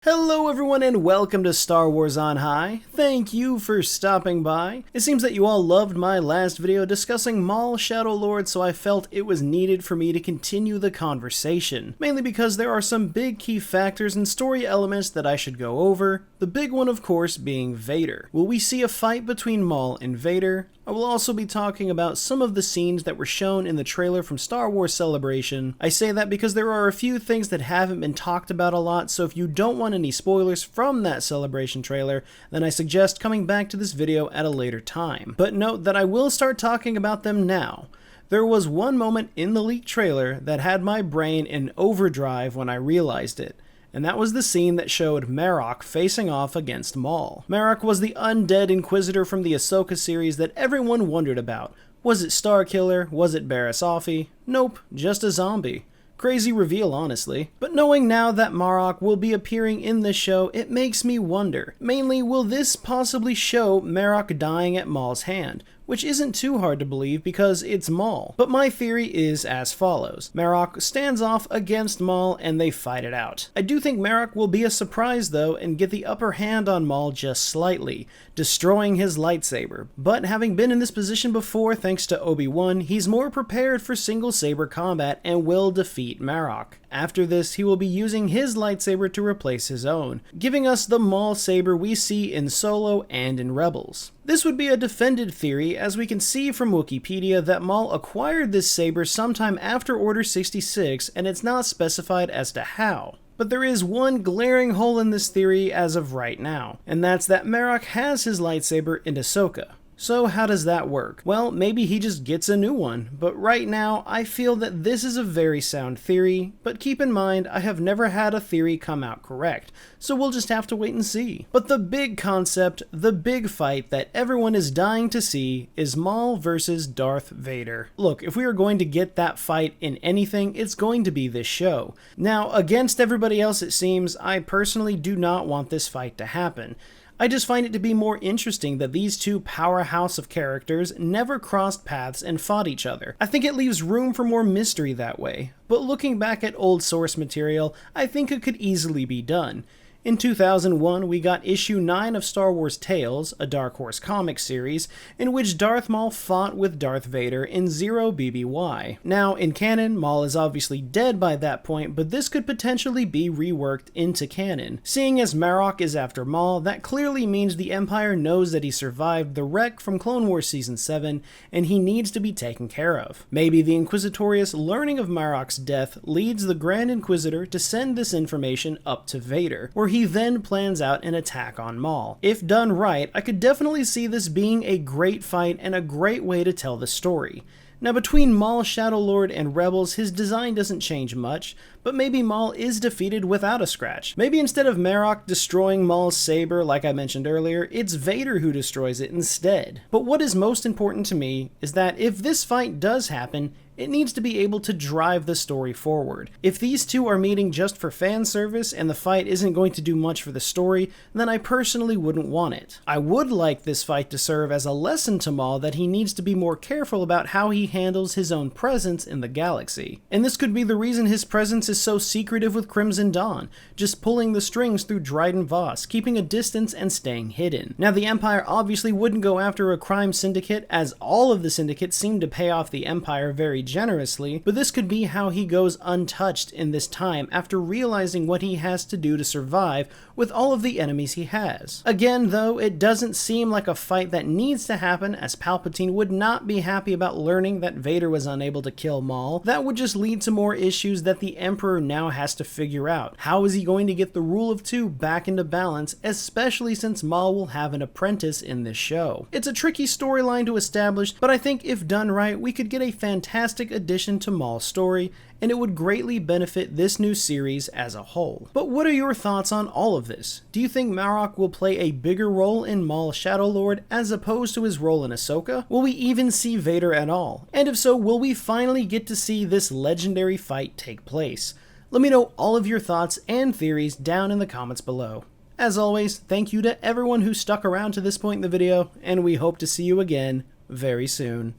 Hello everyone and welcome to Star Wars on High. Thank you for stopping by. It seems that you all loved my last video discussing Maul Shadow Lord, so I felt it was needed for me to continue the conversation. Mainly because there are some big key factors and story elements that I should go over, the big one of course being Vader. Will we see a fight between Maul and Vader? I will also be talking about some of the scenes that were shown in the trailer from Star Wars Celebration. I say that because there are a few things that haven't been talked about a lot, so if you don't want any spoilers from that Celebration trailer, then I suggest coming back to this video at a later time. But note that I will start talking about them now. There was one moment in the leaked trailer that had my brain in overdrive when I realized it. And that was the scene that showed Marok facing off against Maul. Marok was the undead Inquisitor from the Ahsoka series that everyone wondered about. Was it Starkiller? Was it Barriss Offee? Nope, just a zombie. Crazy reveal, honestly. But knowing now that Marok will be appearing in this show, it makes me wonder. Mainly, will this possibly show Marok dying at Maul's hand? Which isn't too hard to believe because it's Maul. But my theory is as follows. Marok stands off against Maul and they fight it out. I do think Marok will be a surprise though and get the upper hand on Maul just slightly, destroying his lightsaber. But having been in this position before thanks to Obi-Wan, he's more prepared for single saber combat and will defeat Marok. After this, he will be using his lightsaber to replace his own, giving us the Maul saber we see in Solo and in Rebels. This would be a defended theory, as we can see from Wikipedia that Maul acquired this saber sometime after Order 66, and it's not specified as to how. But there is one glaring hole in this theory as of right now, and that's that Marok has his lightsaber in Ahsoka. So how does that work? Well, maybe he just gets a new one, but right now I feel that this is a very sound theory, but keep in mind I have never had a theory come out correct, so we'll just have to wait and see. But the big concept, the big fight that everyone is dying to see is Maul versus Darth Vader. Look, if we are going to get that fight in anything, it's going to be this show. Now, against everybody else it seems, I personally do not want this fight to happen. I just find it to be more interesting that these two powerhouse of characters never crossed paths and fought each other. I think it leaves room for more mystery that way, but looking back at old source material, I think it could easily be done. In 2001, we got issue 9 of Star Wars Tales, a Dark Horse comic series, in which Darth Maul fought with Darth Vader in Zero BBY. Now, in canon, Maul is obviously dead by that point, but this could potentially be reworked into canon. Seeing as Marok is after Maul, that clearly means the Empire knows that he survived the wreck from Clone Wars Season 7, and he needs to be taken care of. Maybe the Inquisitorius learning of Marok's death leads the Grand Inquisitor to send this information up to Vader, where he then plans out an attack on Maul. If done right, I could definitely see this being a great fight and a great way to tell the story. Now between Maul Shadow Lord and Rebels, his design doesn't change much, but maybe Maul is defeated without a scratch. Maybe instead of Marok destroying Maul's saber like I mentioned earlier, it's Vader who destroys it instead. But what is most important to me is that if this fight does happen, it needs to be able to drive the story forward. If these two are meeting just for fan service and the fight isn't going to do much for the story, then I personally wouldn't want it. I would like this fight to serve as a lesson to Maul that he needs to be more careful about how he handles his own presence in the galaxy. And this could be the reason his presence is so secretive with Crimson Dawn, just pulling the strings through Dryden Voss, keeping a distance and staying hidden. Now the Empire obviously wouldn't go after a crime syndicate, as all of the syndicates seem to pay off the Empire very generously, but this could be how he goes untouched in this time after realizing what he has to do to survive with all of the enemies he has. Again though, it doesn't seem like a fight that needs to happen, as Palpatine would not be happy about learning that Vader was unable to kill Maul. That would just lead to more issues that the Emperor now has to figure out. How is he going to get the rule of two back into balance, especially since Maul will have an apprentice in this show? It's a tricky storyline to establish, but I think if done right, we could get a fantastic addition to Maul's story, and it would greatly benefit this new series as a whole. But what are your thoughts on all of this? Do you think Marok will play a bigger role in Maul Shadow Lord as opposed to his role in Ahsoka? Will we even see Vader at all? And if so, will we finally get to see this legendary fight take place? Let me know all of your thoughts and theories down in the comments below. As always, thank you to everyone who stuck around to this point in the video, and we hope to see you again very soon.